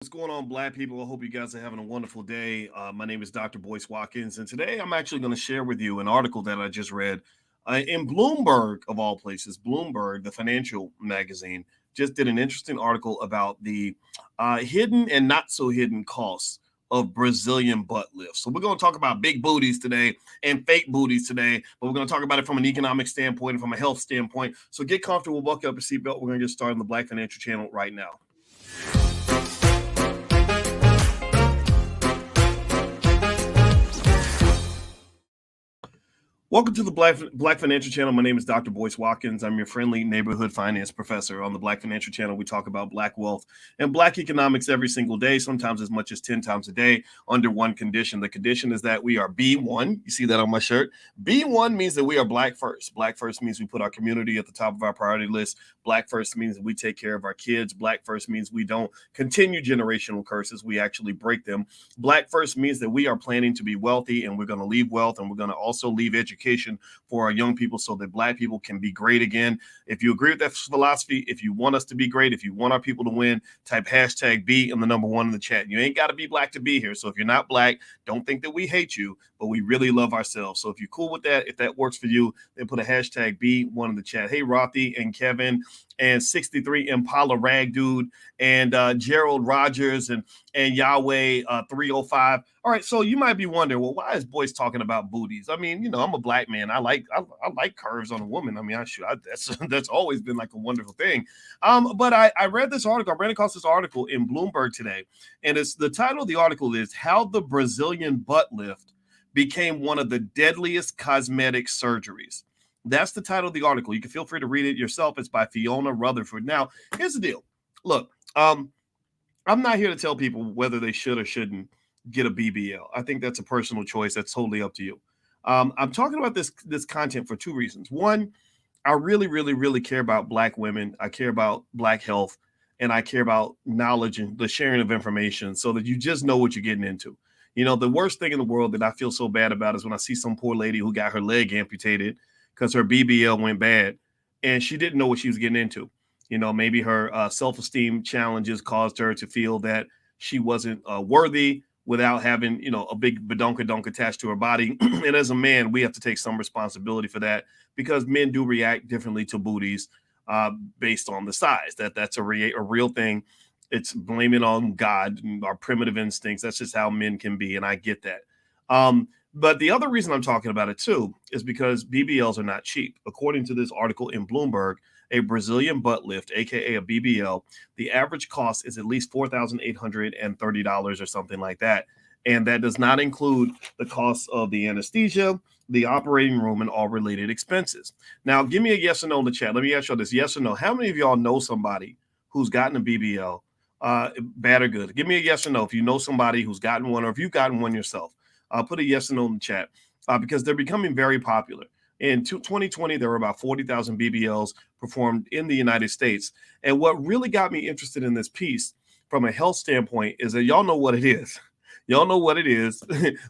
What's going on, Black people? I hope you guys are having a wonderful day. My name is Dr. Boyce Watkins, and today I'm actually going to share with you an article that I just read in Bloomberg, of all places. Bloomberg, the financial magazine, just did an interesting article about the hidden and not so hidden costs of Brazilian butt lifts. So we're going to talk about big booties today and fake booties today, but we're going to talk about it from an economic standpoint and from a health standpoint. So get comfortable, buckle up your seatbelt. We're going to get started on the Black Financial Channel right now. Welcome to the Black Financial Channel. My name is Dr. Boyce Watkins. I'm your friendly neighborhood finance professor. On the Black Financial Channel, we talk about Black wealth and Black economics every single day, sometimes as much as 10 times a day, under one condition. The condition is that we are B1. You see that on my shirt? B1 means that we are Black first. Black first means we put our community at the top of our priority list. Black first means that we take care of our kids. Black first means we don't continue generational curses. We actually break them. Black first means that we are planning to be wealthy, and we're going to leave wealth, and we're going to also leave education for our young people so that Black people can be great again. If you agree with that philosophy, if you want us to be great, if you want our people to win, type hashtag B and the number one in the chat. You ain't got to be Black to be here. So if you're not Black, don't think that we hate you, but we really love ourselves. So if you're cool with that, if that works for you, then put a hashtag B1 in the chat. Hey, Rothy and Kevin and 63 Impala Rag Dude and Gerald Rogers and Yahweh 305. All right, so you might be wondering, well, why is Boyce talking about booties? I mean, I'm a Black man. I like curves on a woman. I mean, that's always been like a wonderful thing. But I read this article. I ran across this article in Bloomberg today, and it's the title of the article is "How the Brazilian Butt Lift Became One of the Deadliest Cosmetic Surgeries." That's the title of the article. You can feel free to read it yourself. It's by Fiona Rutherford. Now, here's the deal. Look, I'm not here to tell people whether they should or shouldn't get a BBL. I think that's a personal choice. That's totally up to you. I'm talking about this content for two reasons. One, I really, really, really care about Black women. I care about Black health, and I care about knowledge and the sharing of information so that you just know what you're getting into. The worst thing in the world that I feel so bad about is when I see some poor lady who got her leg amputated because her BBL went bad and she didn't know what she was getting into. Maybe her self-esteem challenges caused her to feel that she wasn't worthy without having, a big badonkadonk attached to her body. And as a man, we have to take some responsibility for that because men do react differently to booties based on the size. That's a real thing. It's blaming on God and our primitive instincts. That's just how men can be, and I get that. But the other reason I'm talking about it, too, is because BBLs are not cheap. According to this article in Bloomberg, a Brazilian butt lift, a.k.a. a BBL, the average cost is at least $4,830 or something like that. And that does not include the cost of the anesthesia, the operating room, and all related expenses. Now, give me a yes or no in the chat. Let me ask you this, yes or no. How many of y'all know somebody who's gotten a BBL, bad or good? Give me a yes or no if you know somebody who's gotten one or if you've gotten one yourself. Put a yes or no in the chat because they're becoming very popular. In 2020, there were about 40,000 BBLs performed in the United States. And what really got me interested in this piece from a health standpoint is that y'all know what it is. Y'all know what it is.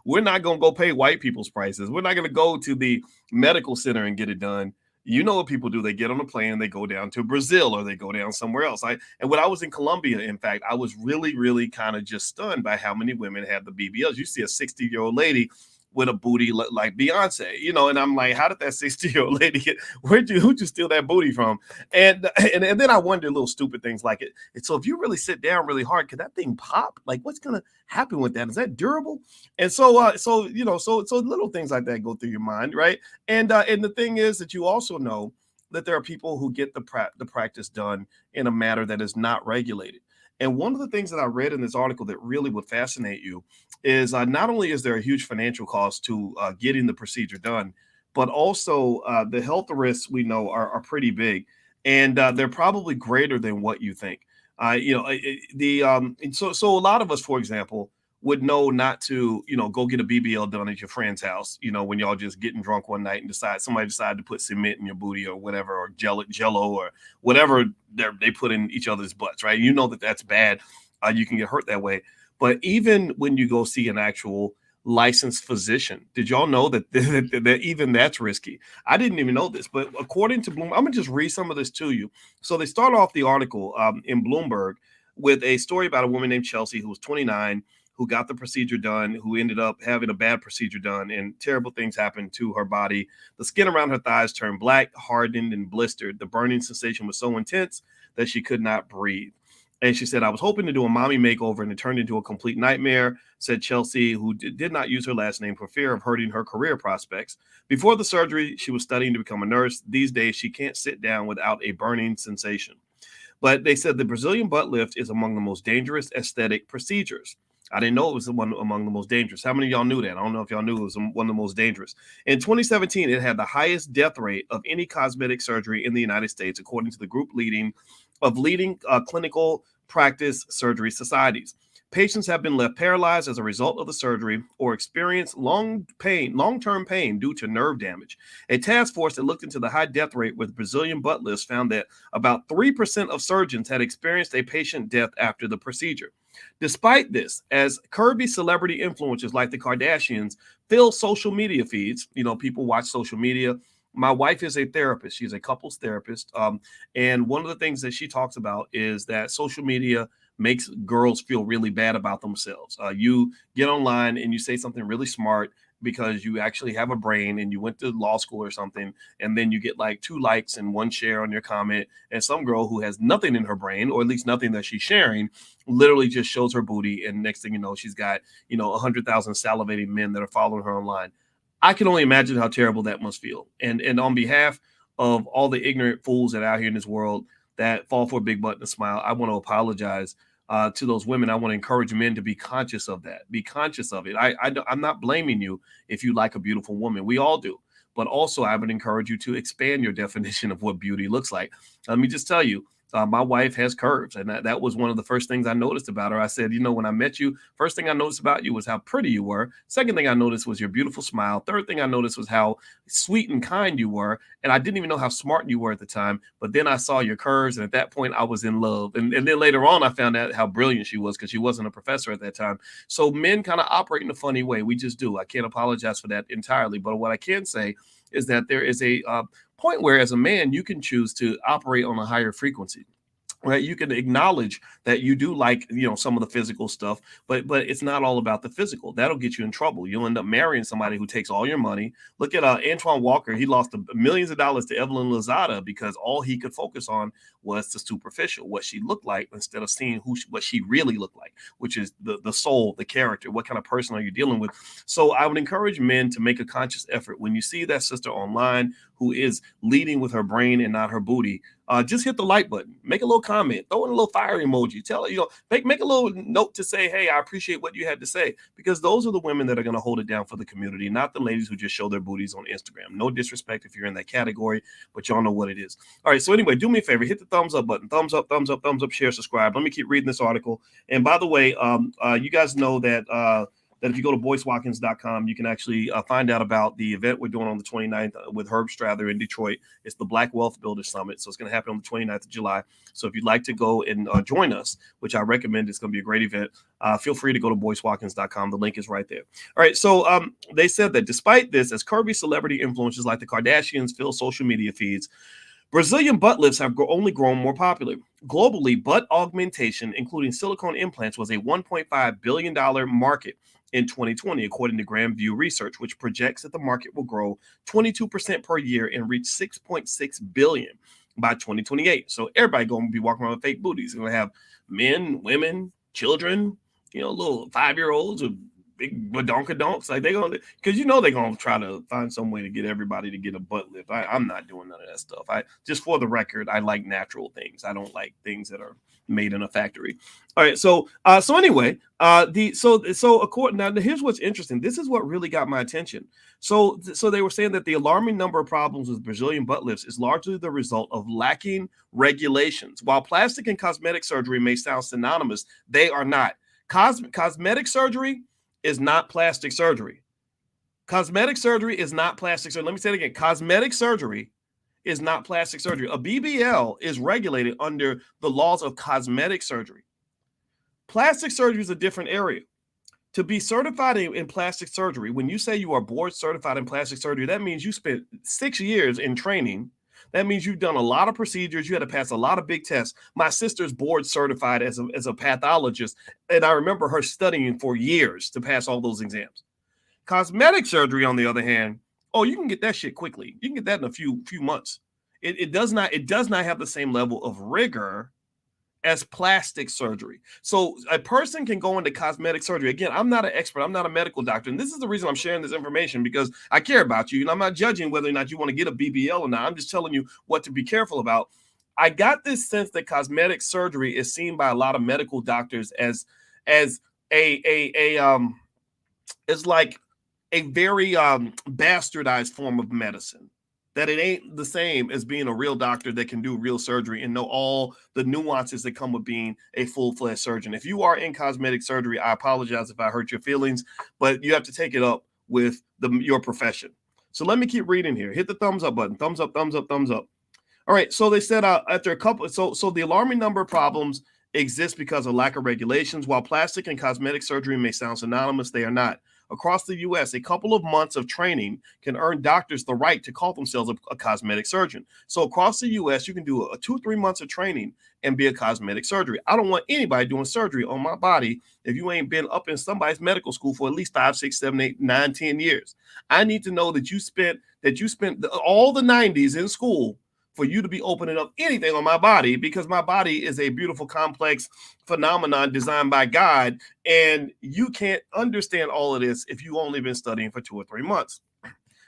We're not going to go pay white people's prices. We're not going to go to the medical center and get it done. You know what people do. They get on a plane and they go down to Brazil or they go down somewhere else. And when I was in Colombia, in fact, I was really, really kind of just stunned by how many women have the BBLs. You see a 60-year-old lady with a booty like Beyonce, and I'm like, how did that 60-year-old lady get? Who'd you steal that booty from? And then I wonder little stupid things like it. So if you really sit down really hard, could that thing pop? Like, what's gonna happen with that? Is that durable? And so little things like that go through your mind, right? And the thing is that you also know that there are people who get the practice done in a manner that is not regulated. And one of the things that I read in this article that really would fascinate you is not only is there a huge financial cost to getting the procedure done, but also the health risks we know are pretty big, and they're probably greater than what you think. So a lot of us, for example, would know not to, go get a BBL done at your friend's house, when y'all just getting drunk one night and somebody decided to put cement in your booty or whatever, or jello or whatever they put in each other's butts, right? You know that's bad. You can get hurt that way. But even when you go see an actual licensed physician, did y'all know that even that's risky? I didn't even know this, but according to Bloomberg, I'm going to just read some of this to you. So they start off the article in Bloomberg with a story about a woman named Chelsea who was 29, who got the procedure done, who ended up having a bad procedure done, and terrible things happened to her body. The skin around her thighs turned black, hardened, and blistered. The burning sensation was so intense that she could not breathe. And she said, I was hoping to do a mommy makeover and it turned into a complete nightmare, said Chelsea, who did not use her last name for fear of hurting her career prospects. Before the surgery, she was studying to become a nurse. These days, she can't sit down without a burning sensation. But they said the Brazilian butt lift is among the most dangerous aesthetic procedures. I didn't know it was one among the most dangerous. How many of y'all knew that? I don't know if y'all knew it was one of the most dangerous. In 2017, it had the highest death rate of any cosmetic surgery in the United States, according to the group leading clinical practice surgery societies. Patients have been left paralyzed as a result of the surgery or experienced long-term pain due to nerve damage. A task force that looked into the high death rate with Brazilian butt lifts found that about 3% of surgeons had experienced a patient death after the procedure. Despite this, as curvy celebrity influencers like the Kardashians fill social media feeds, people watch social media. My wife is a therapist. She's a couples therapist. And one of the things that she talks about is that social media makes girls feel really bad about themselves. You get online and you say something really smart because you actually have a brain and you went to law school or something, and then you get like 2 likes and 1 share on your comment, and some girl who has nothing in her brain, or at least nothing that she's sharing, literally just shows her booty, and next thing you know, she's got 100,000 salivating men that are following her online. I can only imagine how terrible that must feel. And on behalf of all the ignorant fools that are out here in this world that fall for a big butt and a smile, I want to apologize to those women. I want to encourage men to be conscious of that. Be conscious of it. I'm not blaming you if you like a beautiful woman. We all do. But also, I would encourage you to expand your definition of what beauty looks like. Let me just tell you, my wife has curves, and that was one of the first things I noticed about her. I said, when I met you, first thing I noticed about you was how pretty you were. Second thing I noticed was your beautiful smile. Third thing I noticed was how sweet and kind you were. And I didn't even know how smart you were at the time. But then I saw your curves, and at that point, I was in love. And then later on, I found out how brilliant she was because she wasn't a professor at that time. So men kind of operate in a funny way. We just do. I can't apologize for that entirely. But what I can say is that there is a point where, as a man, you can choose to operate on a higher frequency. Right, you can acknowledge that you do like some of the physical stuff, but it's not all about the physical. That'll get you in trouble. You'll end up marrying somebody who takes all your money. Look at Antoine Walker. He lost millions of dollars to Evelyn Lozada because all he could focus on was the superficial, what she looked like, instead of seeing what she really looked like, which is the soul, the character. What kind of person are you dealing with? So I would encourage men to make a conscious effort when you see that sister online who is leading with her brain and not her booty. Just hit the like button, make a little comment, throw in a little fire emoji, tell her, make a little note to say, hey, I appreciate what you had to say, because those are the women that are going to hold it down for the community, not the ladies who just show their booties on Instagram. No disrespect if you're in that category, but y'all know what it is. All right. So anyway, do me a favor, hit the thumbs up button, thumbs up, share, subscribe. Let me keep reading this article. And by the way, you guys know that if you go to BoyceWatkins.com, you can actually find out about the event we're doing on the 29th with Herb Strather in Detroit. It's the Black Wealth Builder Summit. So it's going to happen on the 29th of July. So if you'd like to go and join us, which I recommend, it's going to be a great event, feel free to go to BoyceWatkins.com. The link is right there. All right. So they said that despite this, as curvy celebrity influencers like the Kardashians fill social media feeds, Brazilian butt lifts have only grown more popular. Globally, butt augmentation, including silicone implants, was a $1.5 billion market in 2020, according to Grand View Research, which projects that the market will grow 22% per year and reach $6.6 billion by 2028. So everybody going to be walking around with fake booties. You're going to have men, women, children, little 5-year-olds with big badonkadonks. Like they're going to, because they're going to try to find some way to get everybody to get a butt lift. I'm not doing none of that stuff. Just for the record, I like natural things. I don't like things that are made in a factory. All right. So anyway, according, now here's what's interesting. This is what really got my attention. So they were saying that the alarming number of problems with Brazilian butt lifts is largely the result of lacking regulations. While plastic and cosmetic surgery may sound synonymous, they are not. Cosmetic surgery is not plastic surgery. Cosmetic surgery is not plastic surgery. Let me say it again. Cosmetic surgery is not plastic surgery. A BBL is regulated under the laws of cosmetic surgery. Plastic surgery is a different area. To be certified in plastic surgery, when you say you are board certified in plastic surgery, that means you spent 6 years in training That means you've done a lot of procedures. You had to pass a lot of big tests. My sister's board certified as a pathologist, and I remember her studying for years to pass all those exams. Cosmetic surgery, on the other hand, oh, you can get that shit quickly. You can get that in a few months. It does not have the same level of rigor as plastic surgery. So a person can go into cosmetic surgery. Again, I'm not an expert. I'm not a medical doctor. And this is the reason I'm sharing this information, because I care about you. And I'm not judging whether or not you want to get a BBL or not. I'm just telling you what to be careful about. I got this sense that cosmetic surgery is seen by a lot of medical doctors as it's like a very bastardized form of medicine, that it ain't the same as being a real doctor that can do real surgery and know all the nuances that come with being a full-fledged surgeon. If you are in cosmetic surgery, I apologize if I hurt your feelings, but you have to take it up with your profession. So let me keep reading here. Hit the thumbs up button. Thumbs up, thumbs up, thumbs up. All right, so they said after a couple, so the alarming number of problems exist because of lack of regulations. While plastic and cosmetic surgery may sound synonymous, they are not. Across the U.S., a couple of months of training can earn doctors the right to call themselves a cosmetic surgeon. So across the U.S., you can do a 2-3 months of training and be a cosmetic surgery. I don't want anybody doing surgery on my body if you ain't been up in somebody's medical school for at least 5, 6, 7, 8, 9, 10 years. I need to know that you spent all the 90s in school for you to be opening up anything on my body, because my body is a beautiful, complex phenomenon designed by God. And you can't understand all of this if you only been studying for 2 or 3 months.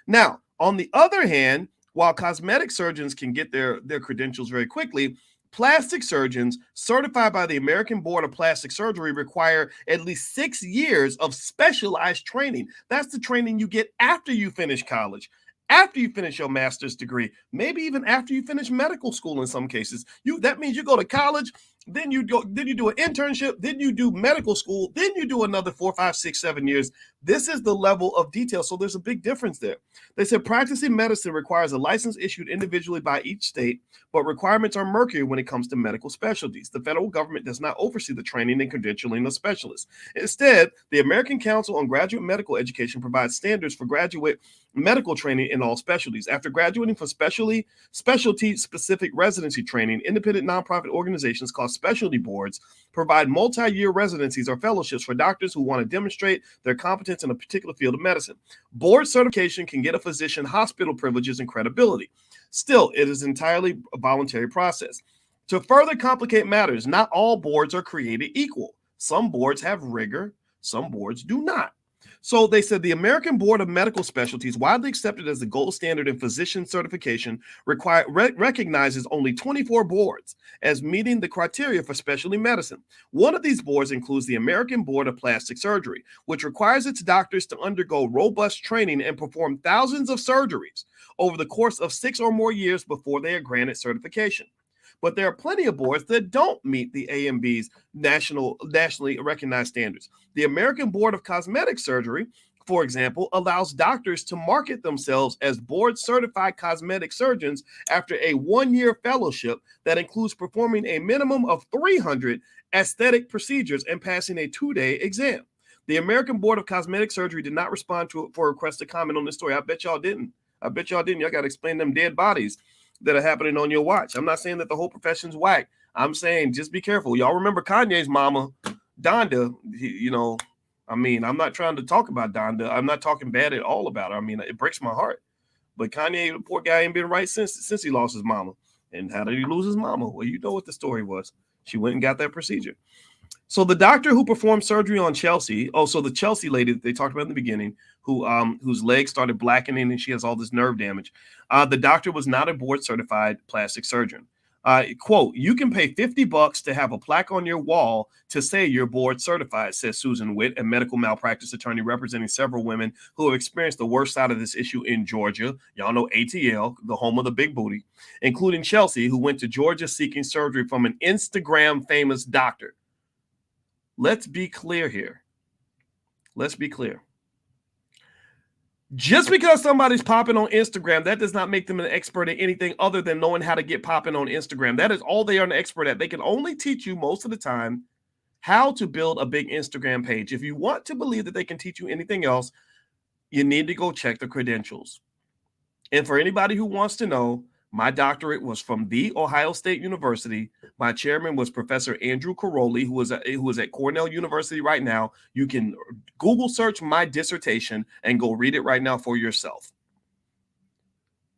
Now, on the other hand, while cosmetic surgeons can get their credentials very quickly, plastic surgeons certified by the American Board of Plastic Surgery require at least 6 years of specialized training. That's the training you get after you finish college, after you finish your master's degree, maybe even after you finish medical school in some cases. That means you go to college, then you do an internship, then you do medical school, then you do another 4, 5, 6, 7 years. This is the level of detail. So there's a big difference there. They said practicing medicine requires a license issued individually by each state, but requirements are murkier when it comes to medical specialties. The federal government does not oversee the training and credentialing of specialists. Instead, the American Council on Graduate Medical Education provides standards for graduate medical training in all specialties. After graduating from specialty-specific residency training, independent nonprofit organizations called specialty boards provide multi-year residencies or fellowships for doctors who want to demonstrate their competence in a particular field of medicine. Board certification can get a physician hospital privileges and credibility. Still, it is entirely a voluntary process. To further complicate matters, not all boards are created equal. Some boards have rigor, some boards do not. So they said the American Board of Medical Specialties, widely accepted as the gold standard in physician certification, recognizes only 24 boards as meeting the criteria for specialty medicine. One of these boards includes the American Board of Plastic Surgery, which requires its doctors to undergo robust training and perform thousands of surgeries over the course of 6 or more years before they are granted certification. But there are plenty of boards that don't meet the AMB's nationally recognized standards. The American Board of Cosmetic Surgery, for example, allows doctors to market themselves as board-certified cosmetic surgeons after a 1-year fellowship that includes performing a minimum of 300 aesthetic procedures and passing a 2-day exam. The American Board of Cosmetic Surgery did not respond for a request to comment on this story. I bet y'all didn't. Y'all got to explain them dead bodies that are happening on your watch. I'm not saying that the whole profession's whack. I'm saying just be careful. Y'all remember Kanye's mama, Donda, I'm not trying to talk about Donda. I'm not talking bad at all about her. I mean, it breaks my heart. But Kanye, the poor guy, ain't been right since he lost his mama. And how did he lose his mama? Well, you know what the story was. She went and got that procedure. So the doctor who performed surgery on Chelsea, so the Chelsea lady that they talked about in the beginning, whose legs started blackening and she has all this nerve damage, the doctor was not a board certified plastic surgeon. Quote, "You can pay $50 to have a plaque on your wall to say you're board certified," says Susan Witt, a medical malpractice attorney representing several women who have experienced the worst side of this issue in Georgia. Y'all know ATL, the home of the big booty, including Chelsea, who went to Georgia seeking surgery from an Instagram famous doctor. Let's be clear here. Let's be clear. Just because somebody's popping on Instagram, that does not make them an expert at anything other than knowing how to get popping on Instagram. That is all they are an expert at. They can only teach you most of the time how to build a big Instagram page. If you want to believe that they can teach you anything else, you need to go check the credentials. And for anybody who wants to know, My doctorate was from the Ohio State University. My chairman was Professor Andrew Caroli, who is at Cornell University right now. You can Google search my dissertation and go read it right now for yourself.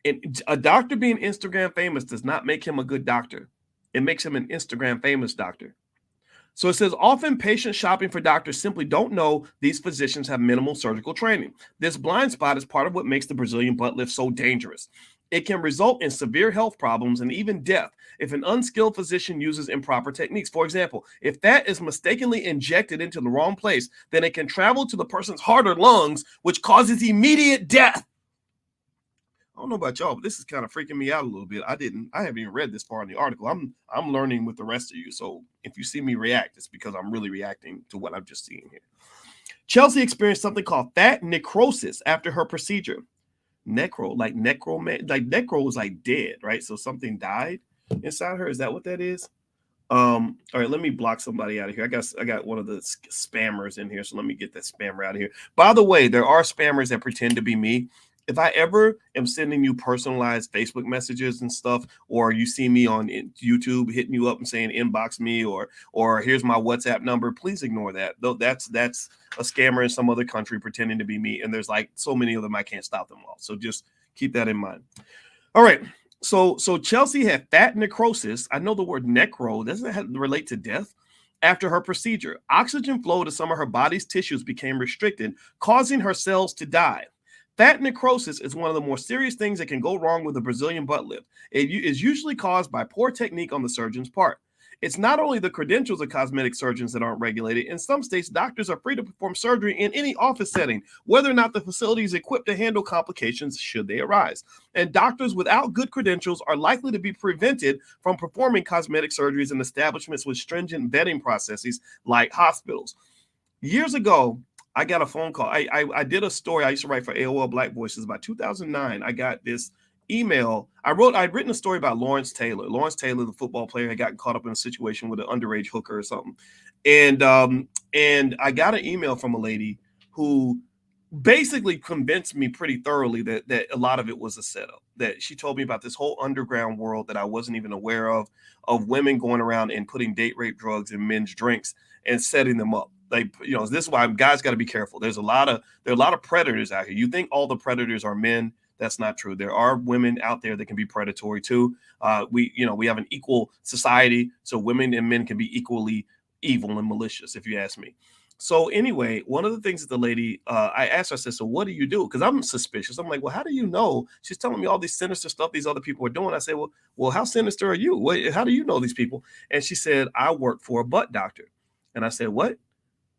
And a doctor being Instagram famous does not make him a good doctor. It makes him an Instagram famous doctor. So it says, often patients shopping for doctors simply don't know these physicians have minimal surgical training. This blind spot is part of what makes the Brazilian butt lift so dangerous. It can result in severe health problems and even death if an unskilled physician uses improper techniques. For example, if fat is mistakenly injected into the wrong place, then it can travel to the person's heart or lungs, which causes immediate death. I don't know about y'all, but this is kind of freaking me out a little bit. I haven't even read this far in the article. I'm learning with the rest of you. So if you see me react, it's because I'm really reacting to what I'm just seeing here. Chelsea experienced something called fat necrosis after her procedure. Necro was like dead, right? So something died inside her. Is that what that is? All right, let me block somebody out of here. I got one of the spammers in here, so let me get that spammer out of here. By the way, there are spammers that pretend to be me. If I ever am sending you personalized Facebook messages and stuff, or you see me on YouTube hitting you up and saying inbox me, or here's my WhatsApp number, please ignore that. Though that's a scammer in some other country pretending to be me, and there's like so many of them I can't stop them all. So just keep that in mind. All right. So Chelsea had fat necrosis. I know the word necro doesn't relate to death. After her procedure, oxygen flow to some of her body's tissues became restricted, causing her cells to die. Fat necrosis is one of the more serious things that can go wrong with a Brazilian butt lift. It is usually caused by poor technique on the surgeon's part. It's not only the credentials of cosmetic surgeons that aren't regulated. In some states, doctors are free to perform surgery in any office setting, whether or not the facility is equipped to handle complications should they arise. And doctors without good credentials are likely to be prevented from performing cosmetic surgeries in establishments with stringent vetting processes like hospitals. Years ago, I got a phone call. I did a story. I used to write for AOL Black Voices about 2009. I got this email. I'd written a story about Lawrence Taylor. Lawrence Taylor, the football player, had gotten caught up in a situation with an underage hooker or something. And I got an email from a lady who basically convinced me pretty thoroughly that a lot of it was a setup. That she told me about this whole underground world that I wasn't even aware of women going around and putting date rape drugs in men's drinks and setting them up. Like, this is why guys got to be careful. There are a lot of predators out here. You think all the predators are men? That's not true. There are women out there that can be predatory too. We have an equal society, so women and men can be equally evil and malicious, if you ask me. So anyway, one of the things that the lady, I asked her, I said, so what do you do? Because I'm suspicious. I'm like, well, how do you know? She's telling me all these sinister stuff these other people are doing. I said, well, how sinister are you? How do you know these people? And she said, I work for a butt doctor. And I said, what?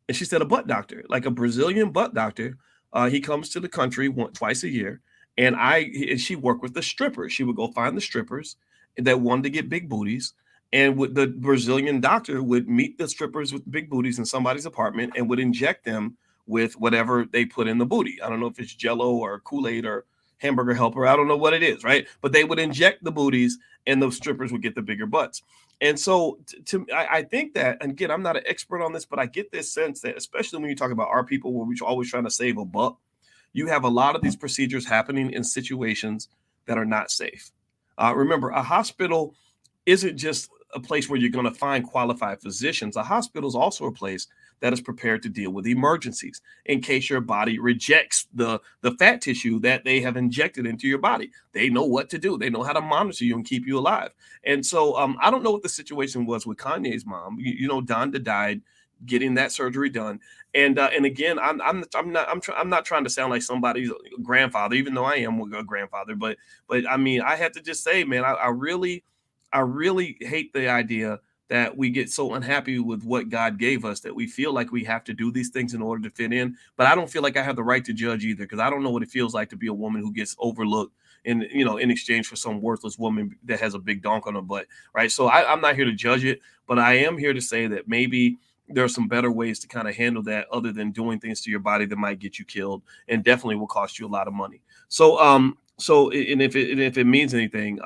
And she said, a butt doctor, like a Brazilian butt doctor. He comes to the country twice a year. And she worked with the strippers. She would go find the strippers that wanted to get big booties. And the Brazilian doctor would meet the strippers with big booties in somebody's apartment and would inject them with whatever they put in the booty. I don't know if it's Jello or Kool-Aid or Hamburger Helper. I don't know what it is, right? But they would inject the booties and the strippers would get the bigger butts. And so I think that, and again, I'm not an expert on this, but I get this sense that, especially when you talk about our people where we're always trying to save a buck, you have a lot of these procedures happening in situations that are not safe. Remember, a hospital isn't just a place where you're going to find qualified physicians. A hospital is also a place that is prepared to deal with emergencies in case your body rejects the fat tissue that they have injected into your body. They know what to do. They know how to monitor you and keep you alive. And so I don't know what the situation was with Kanye's mom. Donda died getting that surgery done. And again, I'm not trying to sound like somebody's grandfather, even though I am a grandfather. But I mean, I have to just say, man, I really hate the idea that we get so unhappy with what God gave us that we feel like we have to do these things in order to fit in. But I don't feel like I have the right to judge either, because I don't know what it feels like to be a woman who gets overlooked in exchange for some worthless woman that has a big donk on her butt, right? So I'm not here to judge it, but I am here to say that maybe there are some better ways to kind of handle that other than doing things to your body that might get you killed and definitely will cost you a lot of money. So if it means anything,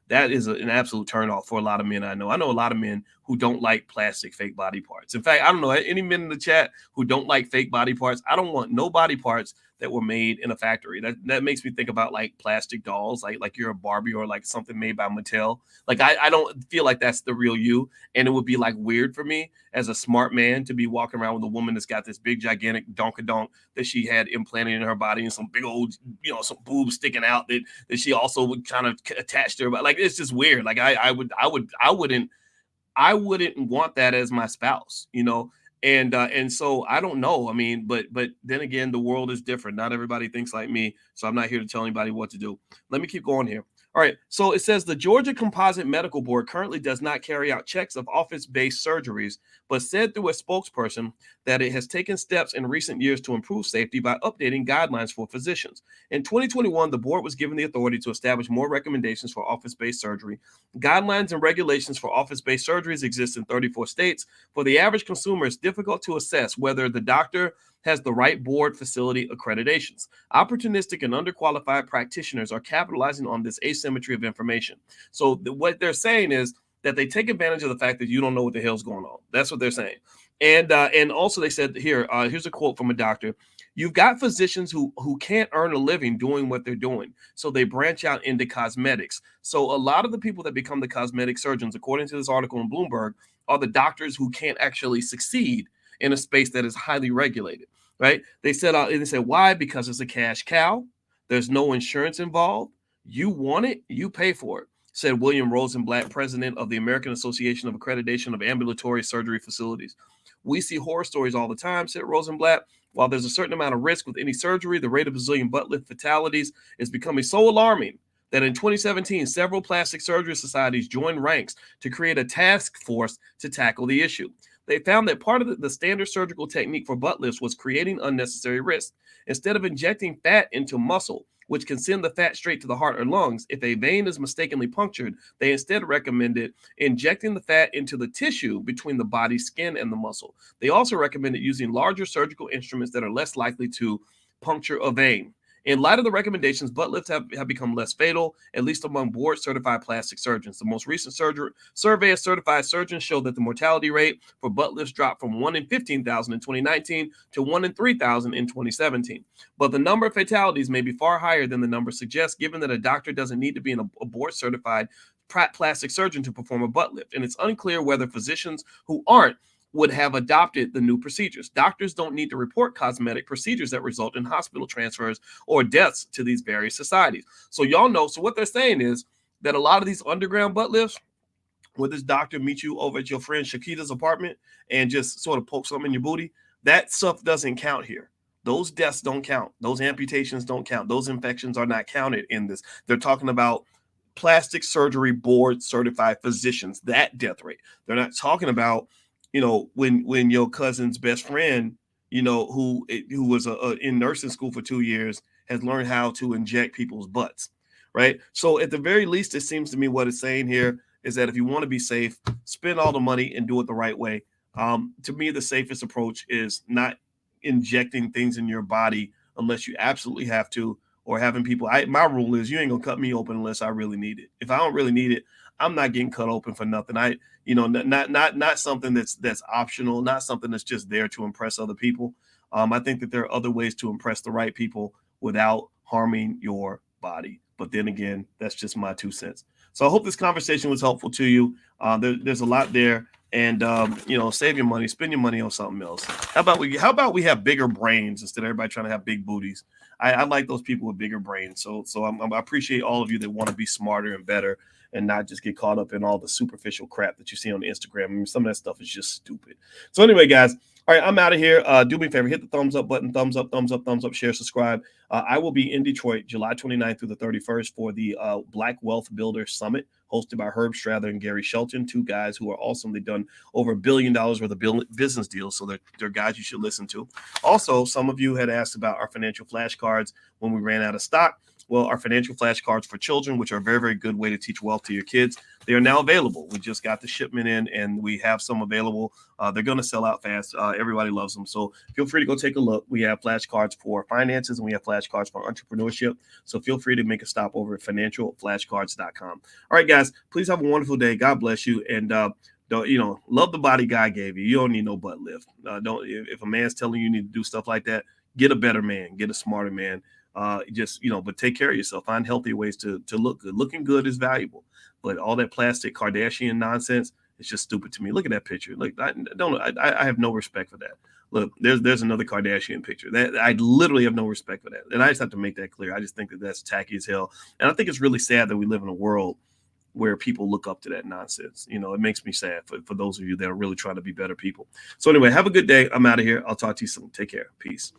that is an absolute turnoff for a lot of men I know. I know a lot of men who don't like plastic fake body parts. In fact, I don't know any men in the chat who don't like fake body parts. I don't want no body parts that were made in a factory. That makes me think about like plastic dolls, like you're a Barbie or like something made by Mattel. Like I don't feel like that's the real you. And it would be like weird for me as a smart man to be walking around with a woman that's got this big gigantic donkadonk that she had implanted in her body and some big old, some boobs sticking out that she also would kind of attach to her. But like it's just weird. Like I wouldn't want that as my spouse, and so I don't know. I mean, but then again, the world is different. Not everybody thinks like me, so I'm not here to tell anybody what to do. Let me keep going here. All right, so it says the Georgia Composite Medical Board currently does not carry out checks of office-based surgeries, but said through a spokesperson that it has taken steps in recent years to improve safety by updating guidelines for physicians. In 2021, the board was given the authority to establish more recommendations for office-based surgery. Guidelines and regulations for office-based surgeries exist in 34 states. For the average consumer, it's difficult to assess whether the doctor has the right board facility accreditations. Opportunistic and underqualified practitioners are capitalizing on this asymmetry of information. So what they're saying is that they take advantage of the fact that you don't know what the hell's going on. That's what they're saying. And also they said here's a quote from a doctor. You've got physicians who can't earn a living doing what they're doing. So they branch out into cosmetics. So a lot of the people that become the cosmetic surgeons, according to this article in Bloomberg, are the doctors who can't actually succeed in a space that is highly regulated, right? They said why? Because it's a cash cow. There's no insurance involved. You want it, you pay for it, said William Rosenblatt, president of the American Association of Accreditation of Ambulatory Surgery Facilities. We see horror stories all the time, said Rosenblatt. While there's a certain amount of risk with any surgery, the rate of Brazilian butt lift fatalities is becoming so alarming that in 2017, several plastic surgery societies joined ranks to create a task force to tackle the issue. They found that part of the standard surgical technique for butt lifts was creating unnecessary risk. Instead of injecting fat into muscle, which can send the fat straight to the heart or lungs, if a vein is mistakenly punctured, they instead recommended injecting the fat into the tissue between the body's skin and the muscle. They also recommended using larger surgical instruments that are less likely to puncture a vein. In light of the recommendations, butt lifts have become less fatal, at least among board-certified plastic surgeons. The most recent survey of certified surgeons showed that the mortality rate for butt lifts dropped from 1 in 15,000 in 2019 to 1 in 3,000 in 2017. But the number of fatalities may be far higher than the number suggests, given that a doctor doesn't need to be a board-certified plastic surgeon to perform a butt lift. And it's unclear whether physicians who aren't would have adopted the new procedures. Doctors don't need to report cosmetic procedures that result in hospital transfers or deaths to these various societies. So y'all know, so what they're saying is that a lot of these underground butt lifts, where this doctor meets you over at your friend Shakita's apartment and just sort of pokes something in your booty, that stuff doesn't count here. Those deaths don't count. Those amputations don't count. Those infections are not counted in this. They're talking about plastic surgery board certified physicians, that death rate. They're not talking about when your cousin's best friend, who was in nursing school for 2 years, has learned how to inject people's butts, right? So at the very least, it seems to me what it's saying here is that if you want to be safe, spend all the money and do it the right way. To me, the safest approach is not injecting things in your body unless you absolutely have to, or having people. My rule is you ain't gonna cut me open unless I really need it. If I don't really need it, I'm not getting cut open for nothing. Not something that's optional, not something that's just there to impress other people. I think that there are other ways to impress the right people without harming your body. But then again, that's just my 2 cents. So I hope this conversation was helpful to you. There's a lot there, and save your money, spend your money on something else. How about we have bigger brains instead of everybody trying to have big booties? I like those people with bigger brains. So I appreciate all of you that want to be smarter and better and not just get caught up in all the superficial crap that you see on Instagram. I mean, some of that stuff is just stupid. So anyway, guys, all right, I'm out of here. Do me a favor, hit the thumbs up button, thumbs up, share, subscribe. I will be in Detroit July 29th through the 31st for the Black Wealth Builder Summit, hosted by Herb Strather and Gary Shelton, 2 guys who are awesome. They've done over $1 billion worth of business deals, so they're guys you should listen to. Also, some of you had asked about our financial flashcards when we ran out of stock. Well, our financial flashcards for children, which are a very, very good way to teach wealth to your kids, they are now available. We just got the shipment in and we have some available. They're going to sell out fast. Everybody loves them. So feel free to go take a look. We have flashcards for finances and we have flashcards for entrepreneurship. So feel free to make a stop over at financialflashcards.com. All right, guys, please have a wonderful day. God bless you. And don't love the body God gave you. You don't need no butt lift. Don't if a man's telling you need to do stuff like that, get a better man, get a smarter man. But take care of yourself. Find healthy ways to look good. Looking good is valuable, but all that plastic Kardashian nonsense is just stupid to me. Look at that picture. Look, I have no respect for that. Look, there's another Kardashian picture that I literally have no respect for that. And I just have to make that clear. I just think that that's tacky as hell. And I think it's really sad that we live in a world where people look up to that nonsense. It makes me sad for those of you that are really trying to be better people. So anyway, have a good day. I'm out of here. I'll talk to you soon. Take care. Peace.